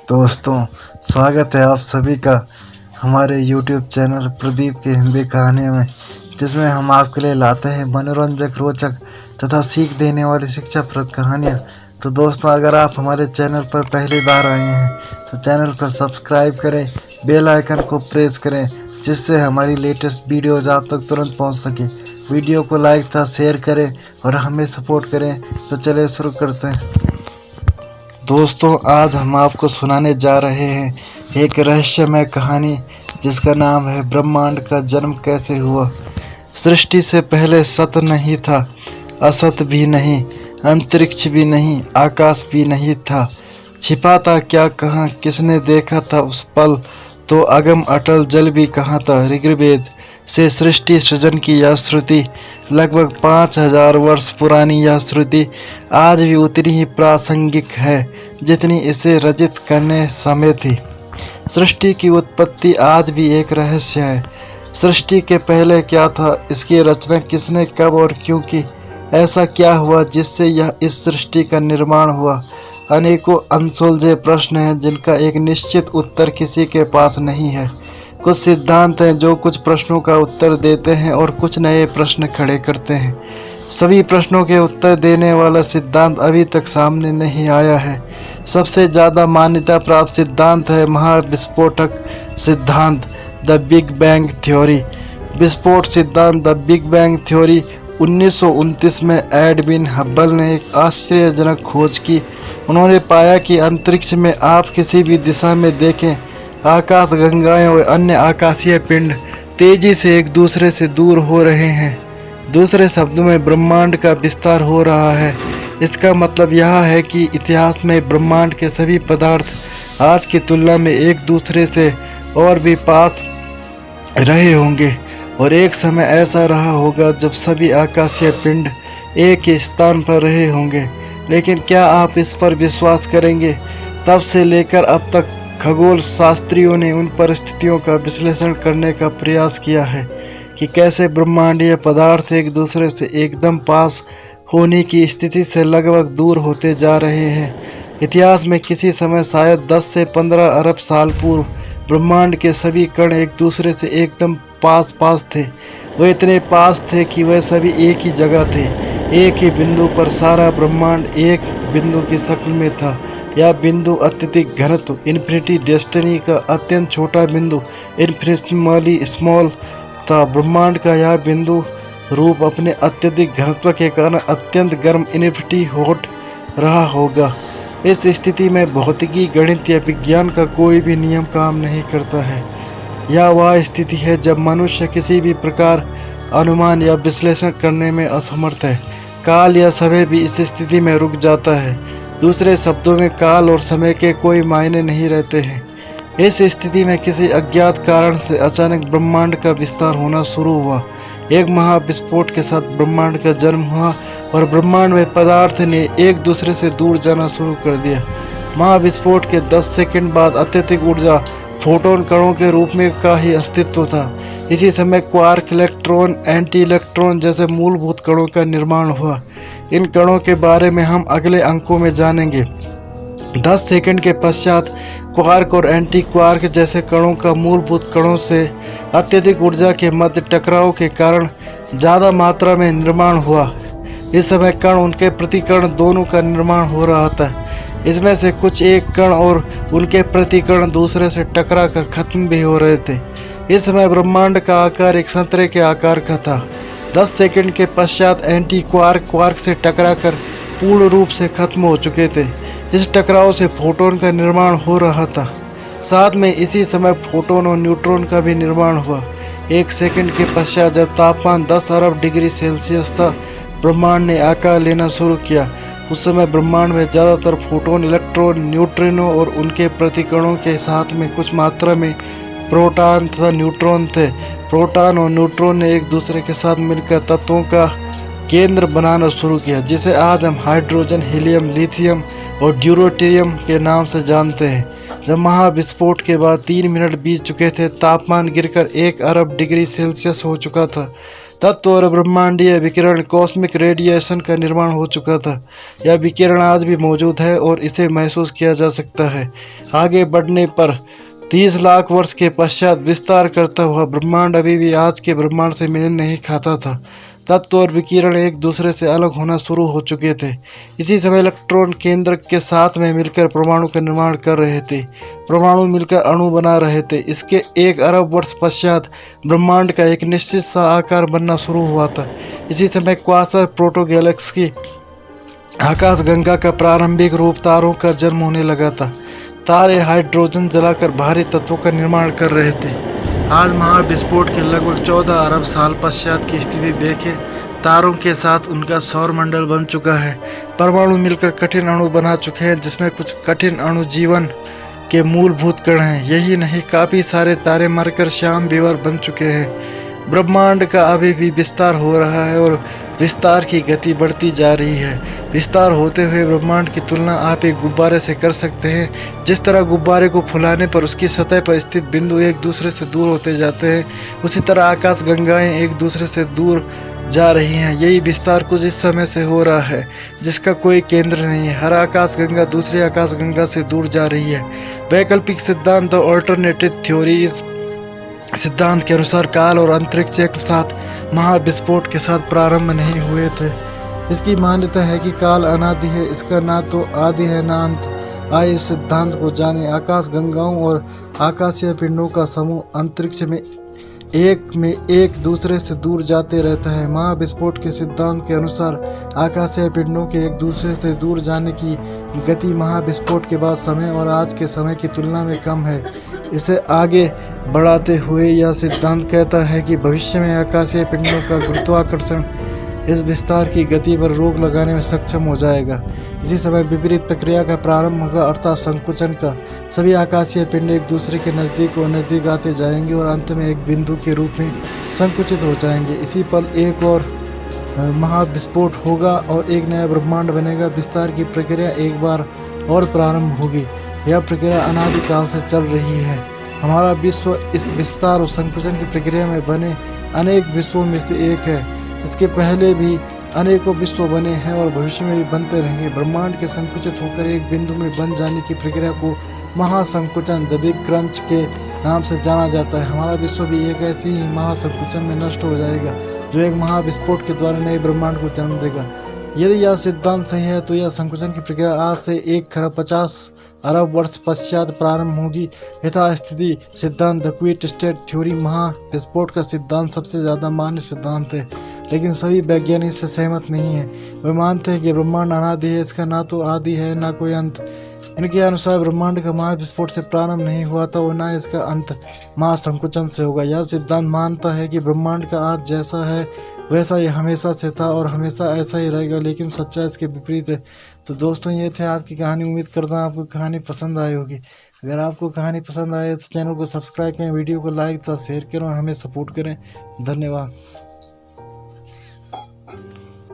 दोस्तों, स्वागत है आप सभी का हमारे YouTube चैनल प्रदीप की हिंदी कहानी में, जिसमें हम आपके लिए लाते हैं मनोरंजक, रोचक तथा सीख देने वाली शिक्षाप्रद कहानियाँ। तो दोस्तों, अगर आप हमारे चैनल पर पहली बार आए हैं तो चैनल को सब्सक्राइब करें, बेल आइकन को प्रेस करें, जिससे हमारी लेटेस्ट वीडियोज़ आप तक तुरंत पहुँच सके। वीडियो को लाइक तथा शेयर करें और हमें सपोर्ट करें। तो चलिए शुरू करते हैं। दोस्तों, आज हम आपको सुनाने जा रहे हैं एक रहस्यमय कहानी, जिसका नाम है ब्रह्मांड का जन्म कैसे हुआ। सृष्टि से पहले सत नहीं था, असत भी नहीं, अंतरिक्ष भी नहीं, आकाश भी नहीं था। छिपा था क्या कहाँ, किसने देखा था उस पल, तो अगम अटल जल भी कहाँ था। ऋग्वेद से सृष्टि सृजन की यह श्रुति, लगभग 5000 वर्ष पुरानी यह श्रुति आज भी उतनी ही प्रासंगिक है जितनी इसे रचित करने समय थी। सृष्टि की उत्पत्ति आज भी एक रहस्य है। सृष्टि के पहले क्या था, इसकी रचना किसने, कब और क्यों की, ऐसा क्या हुआ जिससे यह इस सृष्टि का निर्माण हुआ। अनेकों अनसुलझे प्रश्न हैं जिनका एक निश्चित उत्तर किसी के पास नहीं है। कुछ सिद्धांत हैं जो कुछ प्रश्नों का उत्तर देते हैं और कुछ नए प्रश्न खड़े करते हैं। सभी प्रश्नों के उत्तर देने वाला सिद्धांत अभी तक सामने नहीं आया है। सबसे ज़्यादा मान्यता प्राप्त सिद्धांत है महाविस्फोटक सिद्धांत, द बिग बैंग थ्योरी। विस्फोट सिद्धांत, द बिग बैंग थ्योरी 1929 में एडविन हब्बल ने एक आश्चर्यजनक खोज की। उन्होंने पाया कि अंतरिक्ष में आप किसी भी दिशा में देखें, आकाश गंगाएं और अन्य आकाशीय पिंड तेजी से एक दूसरे से दूर हो रहे हैं। दूसरे शब्दों में, ब्रह्मांड का विस्तार हो रहा है। इसका मतलब यह है कि इतिहास में ब्रह्मांड के सभी पदार्थ आज की तुलना में एक दूसरे से और भी पास रहे होंगे, और एक समय ऐसा रहा होगा जब सभी आकाशीय पिंड एक ही स्थान पर रहे होंगे। लेकिन क्या आप इस पर विश्वास करेंगे? तब से लेकर अब तक खगोल शास्त्रियों ने उन परिस्थितियों का विश्लेषण करने का प्रयास किया है कि कैसे ब्रह्मांडीय पदार्थ एक दूसरे से एकदम पास होने की स्थिति से लगभग दूर होते जा रहे हैं। इतिहास में किसी समय, शायद 10 से 15 अरब साल पूर्व, ब्रह्मांड के सभी कण एक दूसरे से एकदम पास पास थे। वे इतने पास थे कि वे सभी एक ही जगह थे, एक ही बिंदु पर। सारा ब्रह्मांड एक बिंदु की शक्ल में था। यह बिंदु अत्यधिक घनत्व, इन्फिनिटी डेस्टिनी का अत्यंत छोटा बिंदु, इन्फिनिटली स्मॉल था। ब्रह्मांड का यह बिंदु रूप अपने अत्यधिक घनत्व के कारण अत्यंत गर्म, इन्फिनिटी हॉट रहा होगा। इस स्थिति में भौतिकी, गणित या विज्ञान का कोई भी नियम काम नहीं करता है। यह वह स्थिति है जब मनुष्य किसी भी प्रकार अनुमान या विश्लेषण करने में असमर्थ है। काल या समय भी इस स्थिति में रुक जाता है। दूसरे शब्दों में, काल और समय के कोई मायने नहीं रहते हैं। इस स्थिति में किसी अज्ञात कारण से अचानक ब्रह्मांड का विस्तार होना शुरू हुआ। एक महाविस्फोट के साथ ब्रह्मांड का जन्म हुआ और ब्रह्मांड में पदार्थ ने एक दूसरे से दूर जाना शुरू कर दिया। महाविस्फोट के 10 सेकंड बाद अत्यधिक ऊर्जा, फोटोन कणों के रूप में का ही अस्तित्व था। इसी समय क्वार्क, इलेक्ट्रॉन, एंटी इलेक्ट्रॉन जैसे मूलभूत कणों का निर्माण हुआ। इन कणों के बारे में हम अगले अंकों में जानेंगे। 10 सेकंड के पश्चात क्वार्क और एंटी क्वार्क जैसे कणों का मूलभूत कणों से अत्यधिक ऊर्जा के मध्य टकराव के कारण ज़्यादा मात्रा में निर्माण हुआ। इस समय कण, उनके प्रतिकण दोनों का निर्माण हो रहा था। इसमें से कुछ एक कण और उनके प्रतिकण दूसरे से टकरा कर खत्म भी हो रहे थे। इस समय ब्रह्मांड का आकार एक संतरे के आकार का था। 10 सेकंड के पश्चात एंटी क्वार्क क्वार्क से टकराकर पूर्ण रूप से खत्म हो चुके थे। इस टकराव से फोटोन का निर्माण हो रहा था। साथ में इसी समय फोटोन और न्यूट्रॉन का भी निर्माण हुआ। 1 सेकंड के पश्चात जब तापमान 10 अरब डिग्री सेल्सियस था, ब्रह्मांड ने आकार लेना शुरू किया। उस समय ब्रह्मांड में ज़्यादातर फोटोन, इलेक्ट्रॉन, न्यूट्रिनो और उनके प्रतिकणों के साथ में कुछ मात्रा में प्रोटॉन तथा न्यूट्रॉन थे। प्रोटॉन और न्यूट्रॉन ने एक दूसरे के साथ मिलकर तत्वों का केंद्र बनाना शुरू किया, जिसे आज हम हाइड्रोजन, हीलियम, लिथियम और ड्यूटेरियम के नाम से जानते हैं। जब महाविस्फोट के बाद 3 मिनट बीत चुके थे, तापमान गिरकर 1 अरब डिग्री सेल्सियस हो चुका था। तत्व और ब्रह्मांडीय विकिरण कॉस्मिक रेडिएशन का निर्माण हो चुका था। यह विकिरण आज भी मौजूद है और इसे महसूस किया जा सकता है। आगे बढ़ने पर 30 लाख वर्ष के पश्चात विस्तार करता हुआ ब्रह्मांड अभी भी आज के ब्रह्मांड से मेल नहीं खाता था। तत्व और विकिरण एक दूसरे से अलग होना शुरू हो चुके थे। इसी समय इलेक्ट्रॉन केंद्र के साथ में मिलकर परमाणु का निर्माण कर रहे थे। परमाणु मिलकर अणु बना रहे थे। इसके 1 अरब वर्ष पश्चात ब्रह्मांड का एक निश्चित सा आकार बनना शुरू हुआ था। इसी समय क्वासर प्रोटो गैलेक्सी आकाश गंगा का प्रारंभिक रूप तारों का जन्म होने लगा था। तारे हाइड्रोजन जलाकर भारी तत्वों का निर्माण कर रहे थे। आज महाविस्फोट के लगभग 14 अरब साल पश्चात की स्थिति देखें। तारों के साथ उनका सौरमंडल बन चुका है। परमाणु मिलकर कठिन अणु बना चुके हैं, जिसमें कुछ कठिन अणु जीवन के मूलभूत कण हैं। यही नहीं, काफ़ी सारे तारे मरकर श्याम विवर बन चुके हैं। ब्रह्मांड का अभी भी विस्तार हो रहा है और विस्तार की गति बढ़ती जा रही है। विस्तार होते हुए ब्रह्मांड की तुलना आप एक गुब्बारे से कर सकते हैं। जिस तरह गुब्बारे को फुलाने पर उसकी सतह पर स्थित बिंदु एक दूसरे से दूर होते जाते हैं, उसी तरह आकाश गंगाएं एक दूसरे से दूर जा रही हैं। यही विस्तार कुछ इस समय से हो रहा है, जिसका कोई केंद्र नहीं है। हर आकाश गंगा दूसरी आकाश गंगा से दूर जा रही है। वैकल्पिक सिद्धांत और ऑल्टरनेटिव थ्योरी इस सिद्धांत के अनुसार काल और अंतरिक्ष एक साथ महाविस्फोट के साथ प्रारंभ नहीं हुए थे। इसकी मान्यता है कि काल अनादि है, इसका ना तो आदि है ना अंत। आइए इस सिद्धांत को जाने। आकाश गंगाओं और आकाशीय पिंडों का समूह अंतरिक्ष में एक दूसरे से दूर जाते रहता है। महाविस्फोट के सिद्धांत के अनुसार आकाशीय पिंडों के एक दूसरे से दूर जाने की गति महाविस्फोट के बाद समय और आज के समय की तुलना में कम है। इसे आगे बढ़ाते हुए यह सिद्धांत कहता है कि भविष्य में आकाशीय पिंडों का गुरुत्वाकर्षण इस विस्तार की गति पर रोक लगाने में सक्षम हो जाएगा। इसी समय विपरीत प्रक्रिया का प्रारंभ होगा, अर्थात संकुचन का। सभी आकाशीय पिंड एक दूसरे के नज़दीक और नज़दीक आते जाएंगे और अंत में एक बिंदु के रूप में संकुचित हो जाएंगे। इसी पल एक और महाविस्फोट होगा और एक नया ब्रह्मांड बनेगा। विस्तार की प्रक्रिया एक बार और प्रारंभ होगी। यह प्रक्रिया अनादिकाल से चल रही है। हमारा विश्व इस विस्तार और संकुचन की प्रक्रिया में बने अनेक विश्वों में से एक है। इसके पहले भी अनेकों विश्व बने हैं और भविष्य में भी बनते रहेंगे। ब्रह्मांड के संकुचित होकर एक बिंदु में बन जाने की प्रक्रिया को महासंकुचन द बिग क्रंच के नाम से जाना जाता है। हमारा विश्व भी एक ऐसे ही महासंकुचन में नष्ट हो जाएगा, जो एक महाविस्फोट के द्वारा नए ब्रह्मांड को जन्म देगा। यदि यह सिद्धांत सही है तो यह संकुचन की प्रक्रिया आज से 1,50 अरब वर्ष पश्चात प्रारंभ होगी। यथास्थिति सिद्धांत द क्विट स्टेट थ्योरी महाविस्फोट का सिद्धांत सबसे ज़्यादा मान्य सिद्धांत है, लेकिन सभी वैज्ञानिक इससे सहमत नहीं है। वे मानते हैं कि ब्रह्मांड अनादि है, इसका ना तो आदि है ना कोई अंत। इनके अनुसार ब्रह्मांड का महाविस्फोट से प्रारंभ नहीं हुआ था और ना इसका अंत महासंकुचन से होगा। यह सिद्धांत मानता है कि ब्रह्मांड का आज जैसा है वैसा ही हमेशा से था और हमेशा ऐसा ही रहेगा, लेकिन सच्चाई इसके विपरीत है। तो दोस्तों, ये थे आज की कहानी। उम्मीद करता हूँ आपको कहानी पसंद आई होगी। अगर आपको कहानी पसंद आए तो चैनल को सब्सक्राइब करें, वीडियो को लाइक तथा शेयर करें और हमें सपोर्ट करें। धन्यवाद।